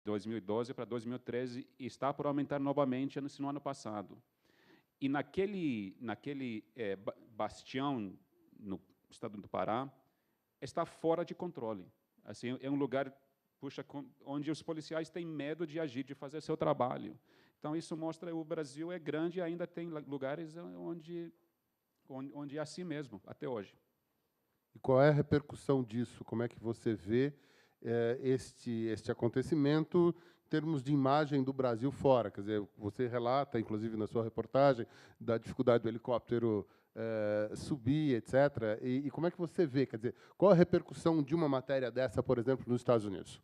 2012 para 2013 e está por aumentar novamente no ano passado. E naquele bastião no estado do Pará está fora de controle. Assim, é um lugar, puxa, onde os policiais têm medo de agir, de fazer seu trabalho. Então isso mostra que o Brasil é grande e ainda tem lugares onde é assim mesmo até hoje. E qual é a repercussão disso? Como é que você vê este acontecimento em termos de imagem do Brasil fora? Quer dizer, você relata, inclusive na sua reportagem, da dificuldade do helicóptero subir, etc. E como é que você vê? Quer dizer, qual a repercussão de uma matéria dessa, por exemplo, nos Estados Unidos?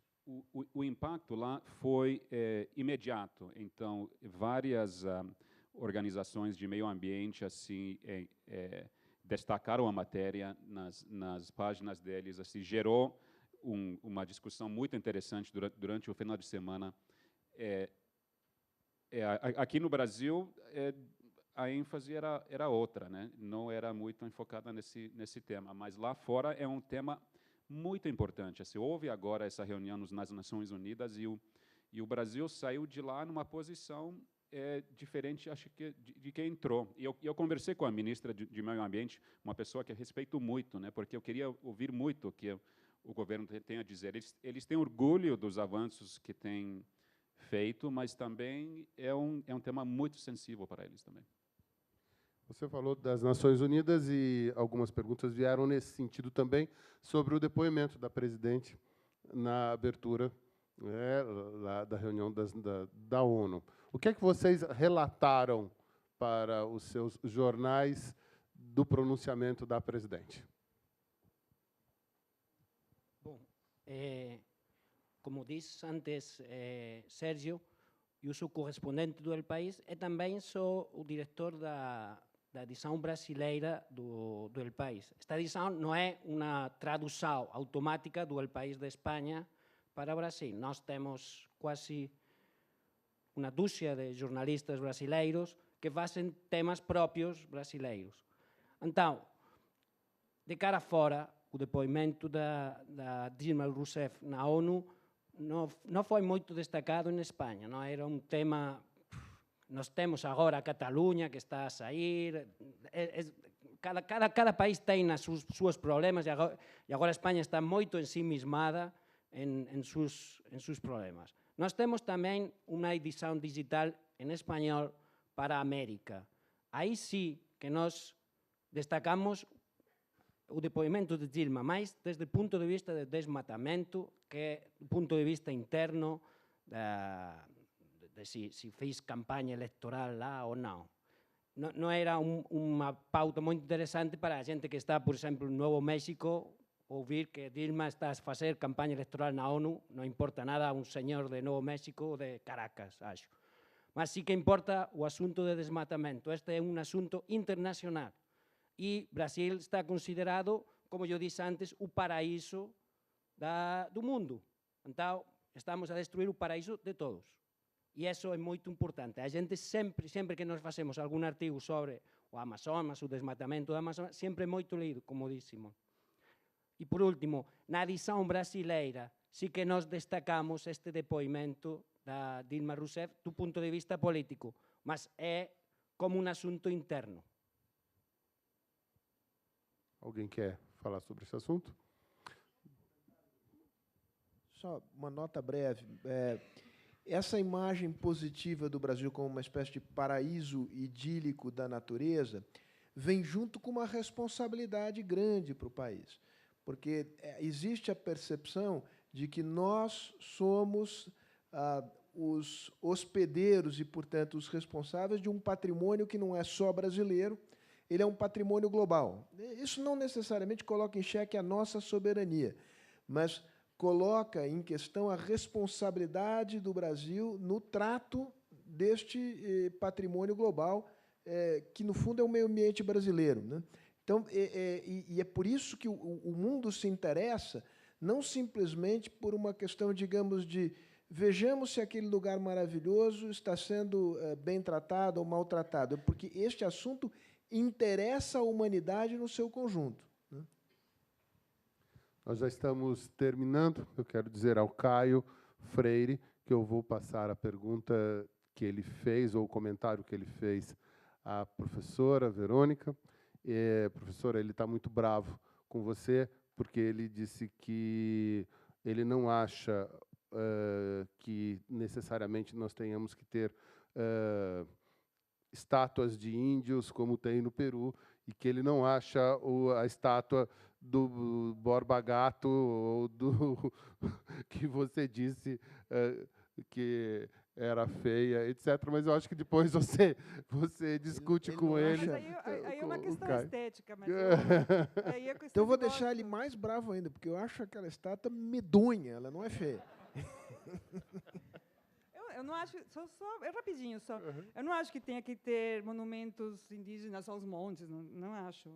O impacto lá foi imediato. Então, várias organizações de meio ambiente assim destacaram a matéria nas páginas deles. Assim, gerou uma discussão muito interessante durante o final de semana. Aqui no Brasil, a ênfase era outra, né? Não era muito enfocada nesse tema, mas lá fora é um tema muito importante. Assim, houve agora essa reunião nas Nações Unidas e o Brasil saiu de lá numa posição diferente, acho que de quem entrou. E eu conversei com a ministra de Meio Ambiente, uma pessoa que eu respeito muito, né? Porque eu queria ouvir muito o que o governo tem a dizer. Eles têm orgulho dos avanços que têm feito, mas também é um tema muito sensível para eles também. Você falou das Nações Unidas e algumas perguntas vieram nesse sentido também sobre o depoimento da presidente na abertura lá da reunião da ONU. O que é que vocês relataram para os seus jornais do pronunciamento da presidente? Bom, como disse antes Sérgio, eu sou correspondente do El País e também sou o diretor da edição brasileira do El País. Esta edição não é uma tradução automática do El País de Espanha para o Brasil. Nós temos quase uma dúzia de jornalistas brasileiros que fazem temas próprios brasileiros. Então, de cara fora, o depoimento da Dilma Rousseff na ONU não foi muito destacado em Espanha. Não era um tema. Nós temos agora a Catalunha, que está a sair. Cada país tem os seus problemas e agora a Espanha está muito ensimismada em seus problemas. Nós temos também uma edição digital em espanhol para a América. Aí sim que nós destacamos o depoimento de Dilma, mais desde o ponto de vista do desmatamento, que é do ponto de vista interno, de se fez campanha eleitoral lá ou não. Não era uma pauta muito interessante para a gente que está, por exemplo, no Novo México, ouvir que Dilma está a fazer campanha eleitoral na ONU, não importa nada a um senhor de Novo México ou de Caracas, acho. Mas sí que importa o asunto de desmatamento. Este é un asunto internacional. E Brasil está considerado, como eu disse antes, o paraíso do mundo. Então, estamos a destruir o paraíso de todos. E isso é muito importante. A gente sempre que nós fazemos algum artigo sobre o Amazonas, o desmatamento do Amazonas, sempre é muito lido, como disse Simón. E, por último, na edição brasileira, sí que nós destacamos este depoimento da Dilma Rousseff do ponto de vista político, mas é como um assunto interno. Alguém quer falar sobre esse assunto? Só uma nota breve. Essa imagem positiva do Brasil como uma espécie de paraíso idílico da natureza vem junto com uma responsabilidade grande para o país, porque existe a percepção de que nós somos os hospedeiros e, portanto, os responsáveis de um patrimônio que não é só brasileiro, ele é um patrimônio global. Isso não necessariamente coloca em xeque a nossa soberania, mas coloca em questão a responsabilidade do Brasil no trato deste patrimônio global, que, no fundo, é o meio ambiente brasileiro, né? Então, é por isso que o mundo se interessa, não simplesmente por uma questão, digamos, de vejamos se aquele lugar maravilhoso está sendo bem tratado ou maltratado, porque este assunto interessa a humanidade no seu conjunto, né? Nós já estamos terminando. Eu quero dizer ao Caio Freire que eu vou passar a pergunta que ele fez, ou o comentário que ele fez à professora Verônica. Professora, ele está muito bravo com você, porque ele disse que ele não acha que necessariamente nós tenhamos que ter estátuas de índios, como tem no Peru, e que ele não acha a estátua do Borba Gato, ou do que você disse que era feia, etc. Mas eu acho que depois você discute ele com não ele. acha- Mas aí é uma o questão Caio. estética, mas aí é questão Então eu vou de deixar gosto. ele mais bravo ainda, porque eu acho aquela estátua medonha, ela não é feia. Eu não acho, é rapidinho só. Eu não acho que tenha que ter monumentos indígenas aos montes, não acho.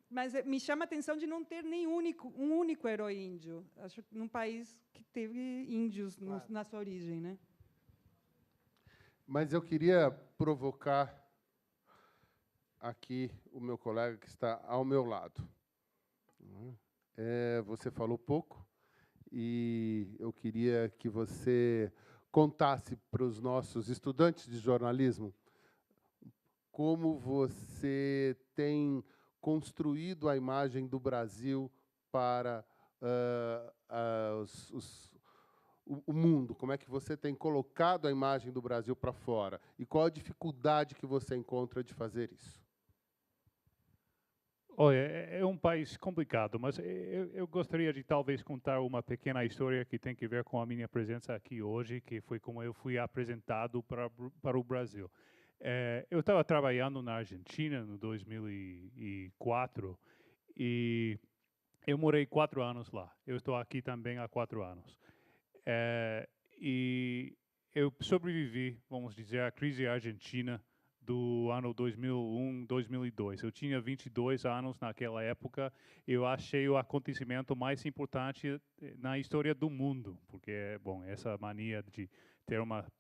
Mas me chama a atenção de não ter um único herói índio. Acho que num país que teve índios na sua origem, né? Mas eu queria provocar aqui o meu colega que está ao meu lado. Você falou pouco, e eu queria que você contasse para os nossos estudantes de jornalismo como você tem construído a imagem do Brasil para o mundo, como é que você tem colocado a imagem do Brasil para fora, e qual a dificuldade que você encontra de fazer isso? Olha, é um país complicado, mas eu gostaria de talvez contar uma pequena história que tem que ver com a minha presença aqui hoje, que foi como eu fui apresentado para o Brasil. Eu estava trabalhando na Argentina no 2004 e eu morei 4 anos lá. Eu estou aqui também há 4 anos. E eu sobrevivi, vamos dizer, à crise argentina do ano 2001, 2002. Eu tinha 22 anos naquela época. Eu achei o acontecimento mais importante na história do mundo, porque, bom, essa mania de ter uma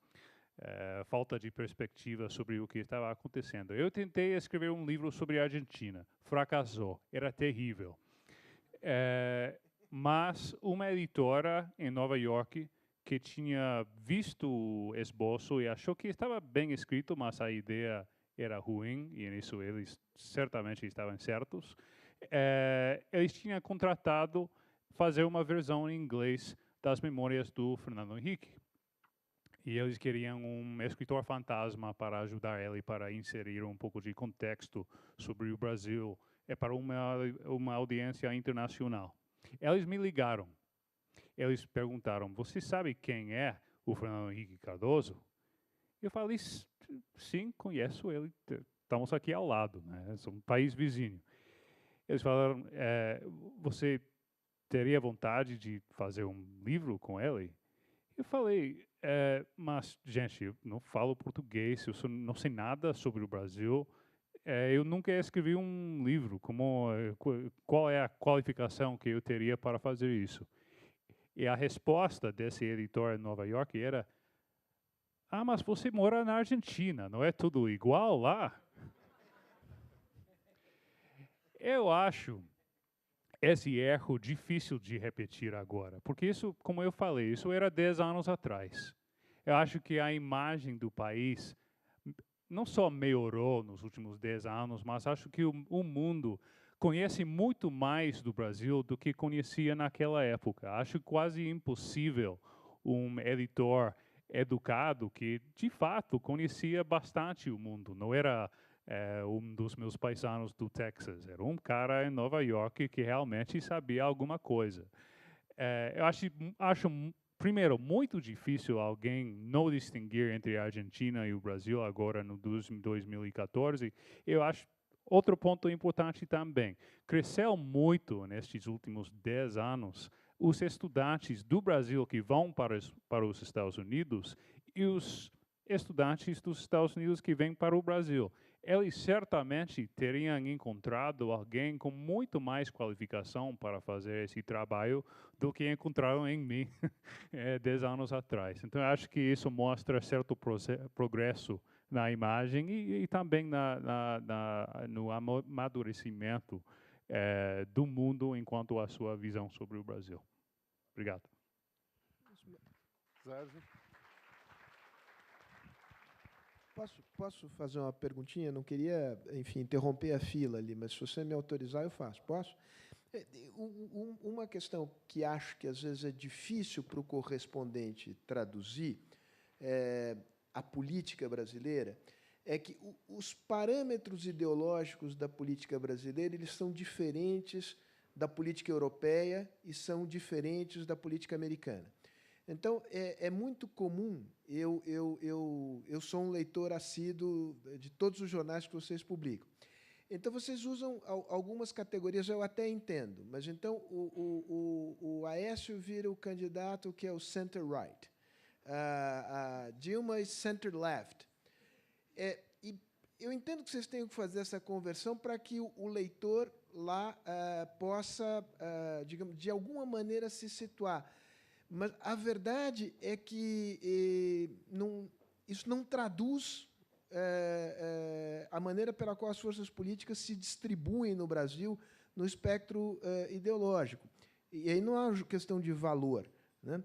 falta de perspectiva sobre o que estava acontecendo. Eu tentei escrever um livro sobre a Argentina. Fracassou. Era terrível. Mas uma editora em Nova York que tinha visto o esboço e achou que estava bem escrito, mas a ideia era ruim, e nisso eles certamente estavam certos, eles tinham contratado fazer uma versão em inglês das memórias do Fernando Henrique. E eles queriam um escritor fantasma para ajudar ele, para inserir um pouco de contexto sobre o Brasil, para uma audiência internacional. Eles me ligaram. Eles perguntaram, você sabe quem é o Fernando Henrique Cardoso? Eu falei, sim, conheço ele, estamos aqui ao lado, né? É um país vizinho. Eles falaram, você teria vontade de fazer um livro com ele? Eu falei, mas, gente, eu não falo português, eu não sei nada sobre o Brasil, eu nunca escrevi um livro, qual é a qualificação que eu teria para fazer isso? E a resposta desse editor em Nova York era, mas você mora na Argentina, não é tudo igual lá? Eu acho esse erro difícil de repetir agora, porque isso, como eu falei, isso era 10 anos atrás. Eu acho que a imagem do país não só melhorou nos últimos 10 anos, mas acho que o mundo conhece muito mais do Brasil do que conhecia naquela época. Acho quase impossível um editor educado que, de fato, conhecia bastante o mundo. Não era um dos meus paisanos do Texas. Era um cara em Nova York que realmente sabia alguma coisa. Eu acho, primeiro, muito difícil alguém não distinguir entre a Argentina e o Brasil agora no 2014. Eu acho outro ponto importante também. Cresceu muito nestes últimos 10 anos os estudantes do Brasil que vão para os Estados Unidos e os estudantes dos Estados Unidos que vêm para o Brasil. Eles certamente teriam encontrado alguém com muito mais qualificação para fazer esse trabalho do que encontraram em mim 10 anos atrás. Então, eu acho que isso mostra certo progresso na imagem e também no amadurecimento do mundo enquanto a sua visão sobre o Brasil. Obrigado. Sérgio? Posso fazer uma perguntinha? Não queria, enfim, interromper a fila ali, mas se você me autorizar, eu faço. Posso? Uma questão que acho que às vezes é difícil para o correspondente traduzir a política brasileira é que os parâmetros ideológicos da política brasileira eles são diferentes da política europeia e são diferentes da política americana. Então, é muito comum, eu sou um leitor assíduo de todos os jornais que vocês publicam. Então, vocês usam algumas categorias, eu até entendo, mas então o Aécio vira o candidato que é o center-right, a Dilma é center-left. E eu entendo que vocês tenham que fazer essa conversão para que o leitor lá possa, digamos, de alguma maneira se situar. Mas a verdade é que isso não traduz a maneira pela qual as forças políticas se distribuem no Brasil no espectro ideológico. E aí não há questão de valor, né?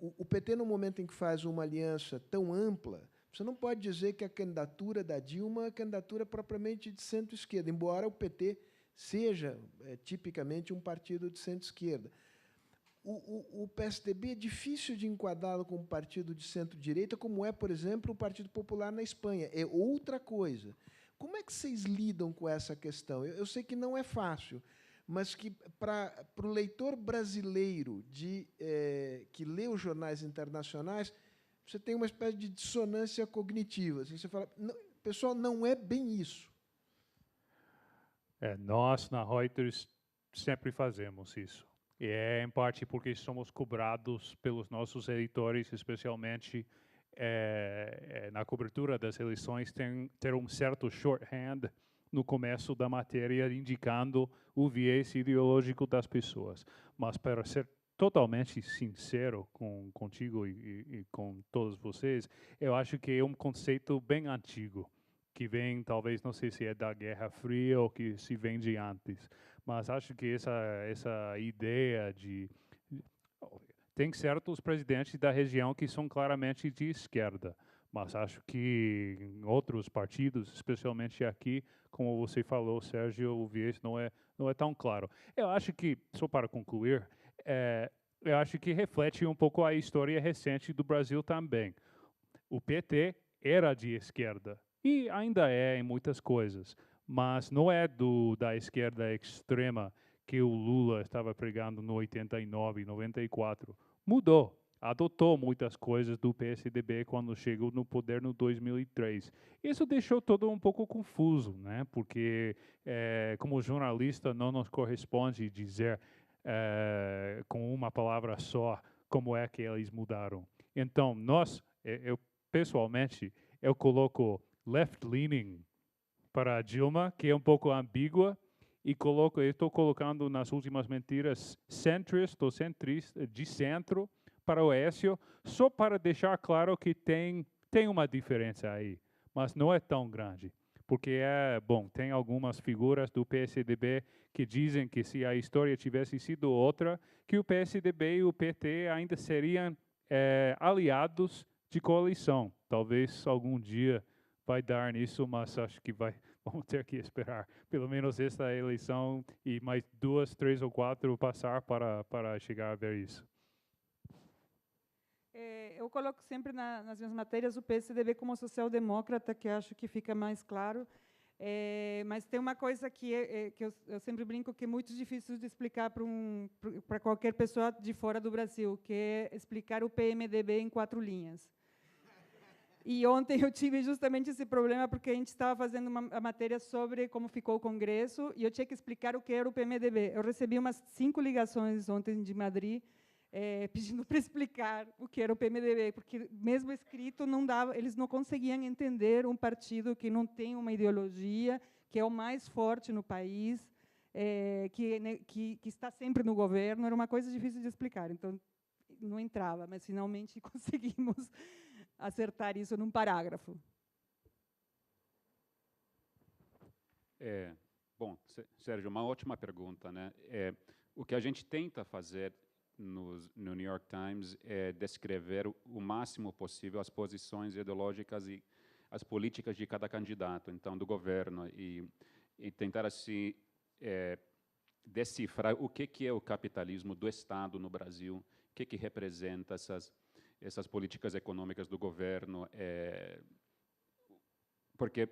O PT, no momento em que faz uma aliança tão ampla, você não pode dizer que a candidatura da Dilma é uma candidatura propriamente de centro-esquerda, embora o PT seja tipicamente um partido de centro-esquerda. O PSDB é difícil de enquadrá-lo como partido de centro-direita, como é, por exemplo, o Partido Popular na Espanha. É outra coisa. Como é que vocês lidam com essa questão? Eu sei que não é fácil, mas que, para o leitor brasileiro que lê os jornais internacionais, você tem uma espécie de dissonância cognitiva. Você fala, não, pessoal, não é bem isso. Nós, na Reuters, sempre fazemos isso. E é, em parte, porque somos cobrados pelos nossos editores, especialmente na cobertura das eleições, ter um certo shorthand no começo da matéria, indicando o viés ideológico das pessoas. Mas, para ser totalmente sincero contigo e com todos vocês, eu acho que é um conceito bem antigo, que vem, talvez, não sei se é da Guerra Fria ou que se vem de antes, mas acho que essa ideia de... Tem certos presidentes da região que são claramente de esquerda, mas acho que em outros partidos, especialmente aqui, como você falou, Sérgio, o viés não é tão claro. Eu acho que, só para concluir, eu acho que reflete um pouco a história recente do Brasil também. O PT era de esquerda, e ainda é em muitas coisas, mas não é da esquerda extrema que o Lula estava pregando no 89, 94. Mudou, adotou muitas coisas do PSDB quando chegou no poder no 2003. Isso deixou todo um pouco confuso, né? Porque, como jornalista, não nos corresponde dizer com uma palavra só como é que eles mudaram. Então, eu pessoalmente, eu coloco left-leaning para a Dilma, que é um pouco ambígua, e estou colocando nas últimas mentiras centrist ou centrista, de centro, para o Aécio, só para deixar claro que tem uma diferença aí, mas não é tão grande. Porque tem algumas figuras do PSDB que dizem que se a história tivesse sido outra, que o PSDB e o PT ainda seriam aliados de coalição. Talvez algum dia vai dar nisso, mas acho que vamos ter que esperar pelo menos esta eleição e mais 2, 3 ou 4 passar para chegar a ver isso. Eu coloco sempre nas minhas matérias o PSDB como social-democrata, que acho que fica mais claro. Mas tem uma coisa que eu sempre brinco que é muito difícil de explicar para qualquer pessoa de fora do Brasil, que é explicar o PMDB em 4 linhas. E ontem eu tive justamente esse problema, porque a gente estava fazendo uma matéria sobre como ficou o Congresso, e eu tinha que explicar o que era o PMDB. Eu recebi umas 5 ligações ontem de Madrid, pedindo para explicar o que era o PMDB, porque, mesmo escrito, não dava, eles não conseguiam entender um partido que não tem uma ideologia, que é o mais forte no país, que está sempre no governo. Era uma coisa difícil de explicar, então não entrava, mas finalmente conseguimos acertar isso num parágrafo. Bom, Sérgio, uma ótima pergunta, né? O que a gente tenta fazer no New York Times é descrever o máximo possível as posições ideológicas e as políticas de cada candidato, então, do governo, e tentar, assim, decifrar o que é o capitalismo do Estado no Brasil, o que representa essas políticas econômicas do governo, porque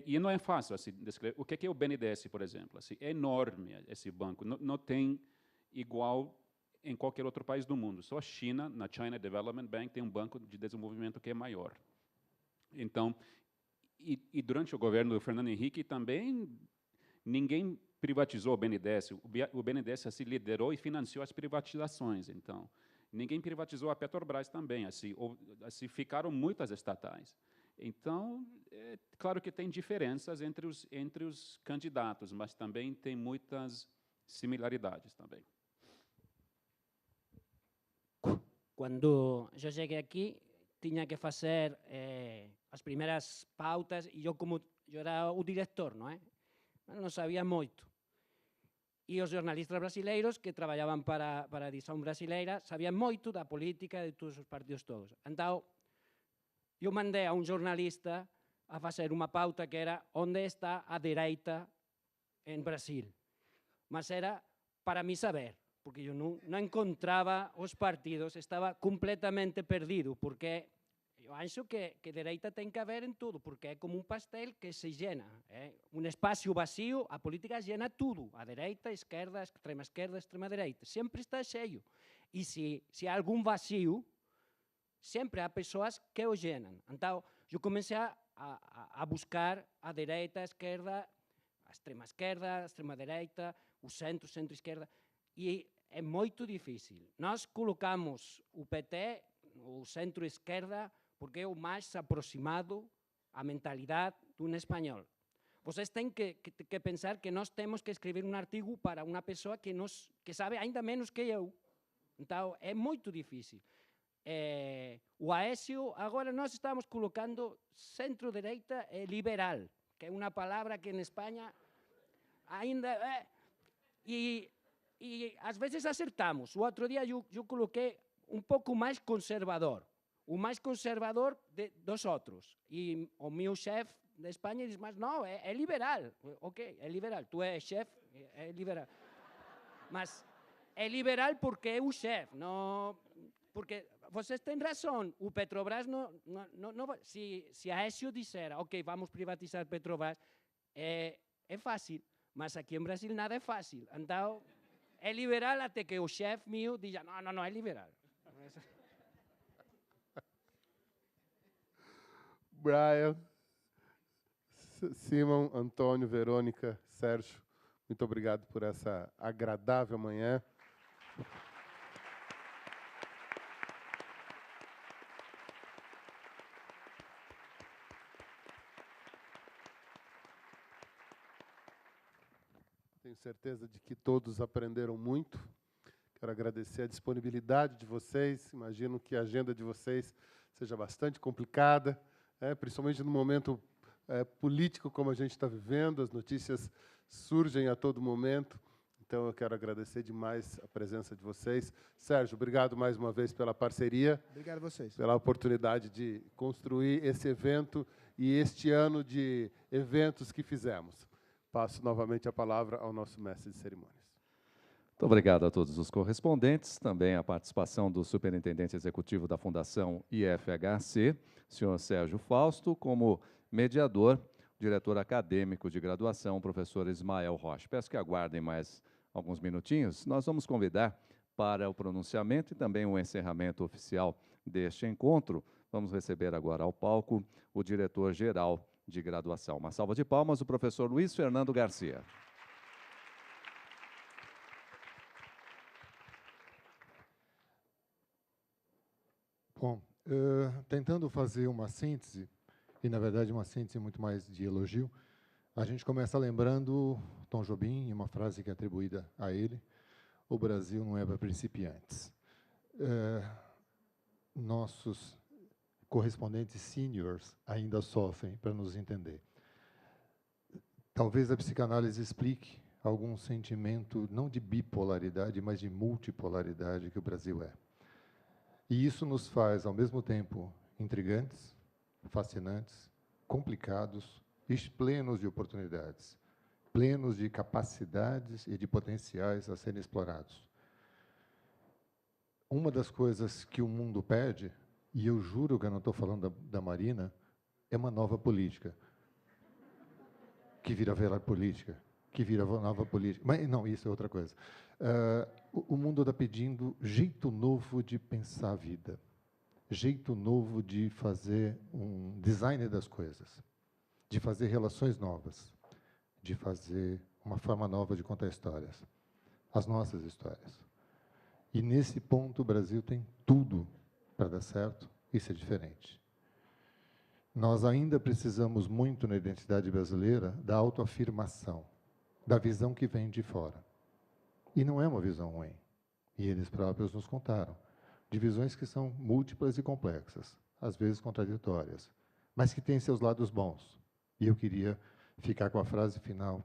e não é fácil assim descrever. O que é o BNDES, por exemplo? Assim, é enorme esse banco, não tem igual em qualquer outro país do mundo. Só a China, na China Development Bank, tem um banco de desenvolvimento que é maior. Então, e durante o governo do Fernando Henrique também ninguém privatizou o BNDES. O BNDES assim, liderou e financiou as privatizações. Então, ninguém privatizou a Petrobras também. Assim, ficaram muitas estatais. Então, é claro que tem diferenças entre os candidatos, mas também tem muitas similaridades também. Quando eu cheguei aqui, tinha que fazer as primeiras pautas, e eu era o diretor, não sabia muito. E os jornalistas brasileiros que trabalhavam para a edição brasileira sabiam muito da política de todos os partidos todos. Então, eu mandei a um jornalista a fazer uma pauta que era onde está a direita em Brasil. Mas era para mim saber, porque eu não encontrava os partidos, estava completamente perdido, porque eu acho que direita tem que haver em tudo, porque é como um pastel que se llena. Um espaço vazio, a política llena tudo. A direita, a esquerda, extrema direita. Sempre está cheio. E se há algum vazio, sempre há pessoas que o llenam. Então, eu comecei a buscar a direita, a esquerda, a extrema direita, o centro-esquerda, e é muito difícil. Nós colocamos o PT, o centro-esquerda, porque é o mais aproximado à mentalidade de um espanhol. Vocês têm que pensar que nós temos que escrever um artigo para uma pessoa que sabe ainda menos que eu. Então, é muito difícil. O Aécio, agora nós estamos colocando centro-direita liberal, que é uma palavra que em Espanha ainda é. E às vezes acertamos. O outro dia eu coloquei um pouco mais conservador. O mais conservador dos outros. E o meu chefe de Espanha diz, mas não, é liberal. Ok, é liberal. Tu és chefe, é liberal. Mas é liberal porque é o chefe, não... Porque vocês têm razão, o Petrobras não se a Aécio disser, ok, vamos privatizar Petrobras, é fácil, mas aqui em Brasil nada é fácil. Então, é liberal até que o chefe meu diga, não, é liberal. Brian, Simon, Antônio, Verônica, Sérgio, muito obrigado por essa agradável manhã. Tenho certeza de que todos aprenderam muito. Quero agradecer a disponibilidade de vocês. Imagino que a agenda de vocês seja bastante complicada, principalmente no momento político como a gente está vivendo. As notícias surgem a todo momento. Então, eu quero agradecer demais a presença de vocês. Sérgio, obrigado mais uma vez pela parceria. Obrigado a vocês. Pela oportunidade de construir esse evento e este ano de eventos que fizemos. Passo novamente a palavra ao nosso mestre de cerimônias. Muito obrigado a todos os correspondentes, também a participação do superintendente executivo da Fundação IFHC, senhor Sérgio Fausto, como mediador, diretor acadêmico de graduação, professor Ismael Rocha. Peço que aguardem mais alguns minutinhos. Nós vamos convidar para o pronunciamento e também o encerramento oficial deste encontro. Vamos receber agora ao palco o diretor-geral de graduação. Uma salva de palmas, o professor Luiz Fernando Garcia. Bom, tentando fazer uma síntese, e na verdade uma síntese muito mais de elogio, a gente começa lembrando Tom Jobim, e uma frase que é atribuída a ele: o Brasil não é para principiantes. Nossos correspondentes seniors ainda sofrem para nos entender. Talvez a psicanálise explique algum sentimento, não de bipolaridade, mas de multipolaridade que o Brasil é. E isso nos faz, ao mesmo tempo, intrigantes, fascinantes, complicados e plenos de oportunidades, plenos de capacidades e de potenciais a serem explorados. Uma das coisas que o mundo pede, e eu juro que eu não estou falando da Marina, é uma nova política, que vira velha política, que vira nova política. Mas não, isso é outra coisa. O mundo está pedindo jeito novo de pensar a vida, jeito novo de fazer um design das coisas, de fazer relações novas, de fazer uma forma nova de contar histórias, as nossas histórias. E, nesse ponto, o Brasil tem tudo para dar certo e ser diferente. Nós ainda precisamos muito, na identidade brasileira, da autoafirmação, da visão que vem de fora. E não é uma visão ruim. E eles próprios nos contaram. De visões que são múltiplas e complexas, às vezes contraditórias, mas que têm seus lados bons. E eu queria ficar com a frase final,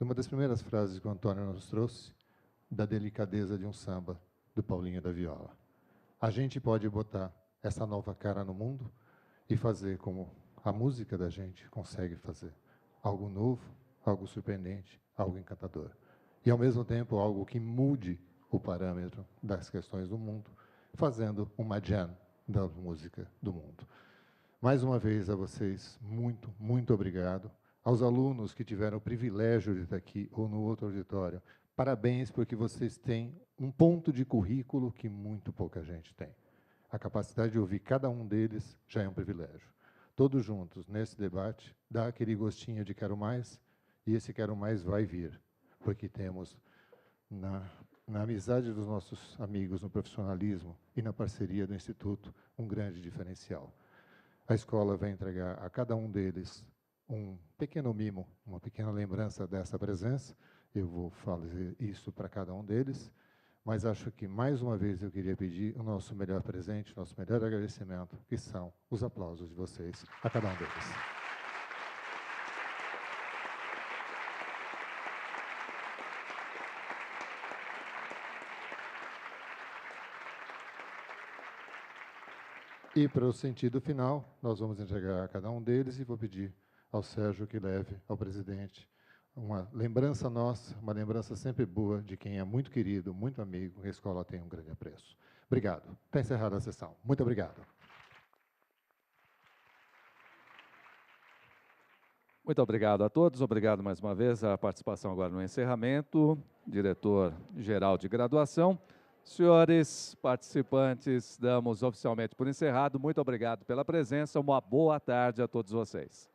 uma das primeiras frases que o Antônio nos trouxe, da delicadeza de um samba, do Paulinho da Viola. A gente pode botar essa nova cara no mundo e fazer como a música da gente consegue fazer. Algo novo, algo surpreendente, algo encantador. E, ao mesmo tempo, algo que mude o parâmetro das questões do mundo, fazendo uma jam da música do mundo. Mais uma vez, a vocês, muito, muito obrigado. Aos alunos que tiveram o privilégio de estar aqui ou no outro auditório, parabéns, porque vocês têm um ponto de currículo que muito pouca gente tem. A capacidade de ouvir cada um deles já é um privilégio. Todos juntos, nesse debate, dá aquele gostinho de quero mais, e esse quero mais vai vir, porque temos, na amizade dos nossos amigos, no profissionalismo e na parceria do Instituto, um grande diferencial. A escola vai entregar a cada um deles um pequeno mimo, uma pequena lembrança dessa presença. Eu vou fazer isso para cada um deles, mas acho que, mais uma vez, eu queria pedir o nosso melhor presente, nosso melhor agradecimento, que são os aplausos de vocês a cada um deles. E, para o sentido final, nós vamos entregar a cada um deles e vou pedir ao Sérgio que leve ao presidente uma lembrança nossa, uma lembrança sempre boa de quem é muito querido, muito amigo, e a escola tem um grande apreço. Obrigado. Está encerrada a sessão. Muito obrigado. Muito obrigado a todos. Obrigado mais uma vez a participação agora no encerramento. Diretor-geral de graduação. Senhores participantes, damos oficialmente por encerrado. Muito obrigado pela presença. Uma boa tarde a todos vocês.